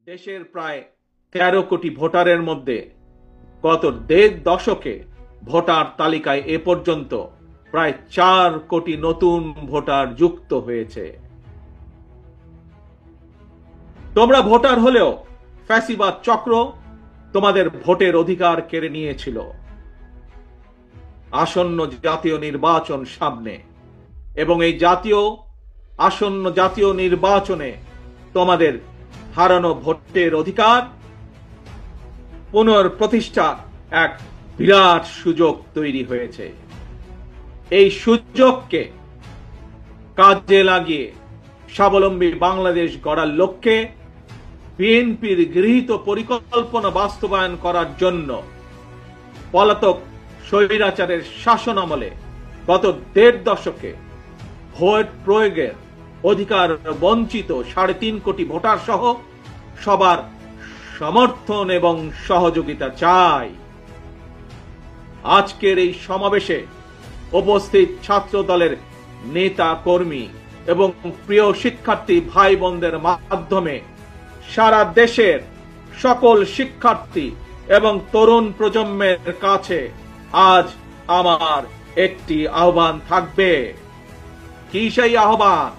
দেশের প্রায় ১৩ কোটি ভোটারের মধ্যে গত দেড় দশকে ভোটার তালিকায় এ পর্যন্ত প্রায় ৪ কোটি নতুন ভোটার যুক্ত হয়েছে। তোমরা ভোটার হলেও ফ্যাসিবাদ চক্র তোমাদের ভোটের অধিকার কেড়ে নিয়েছিল। আসন্ন জাতীয় নির্বাচন সামনে এবং এই আসন্ন জাতীয় নির্বাচনে তোমাদের হারানো ভোটের অধিকার পুনঃপ্রতিষ্ঠার এক বিরাট সুযোগ তৈরি হয়েছে। এই সুযোগকে কাজে লাগিয়ে স্বাবলম্বী বাংলাদেশ গড়ার লক্ষ্যে বিএনপির গৃহীত পরিকল্পনা বাস্তবায়ন করার জন্য পলাতক স্বৈরাচারের শাসনামলে গত দেড় দশকে ভোট প্রয়োগের অধিকার বঞ্চিত ৩.৫ কোটি ভোটার সহ সবার সমর্থন এবং সহযোগিতা চাই। আজকের এই সমাবেশে উপস্থিত ছাত্র দলের নেতা কর্মী এবং প্রিয় শিক্ষার্থী ভাই বোনদের মাধ্যমে সারা দেশের সকল শিক্ষার্থী এবং তরুণ প্রজন্মের কাছে আজ আমার একটি আহ্বান থাকবে। কি সেই আহ্বান?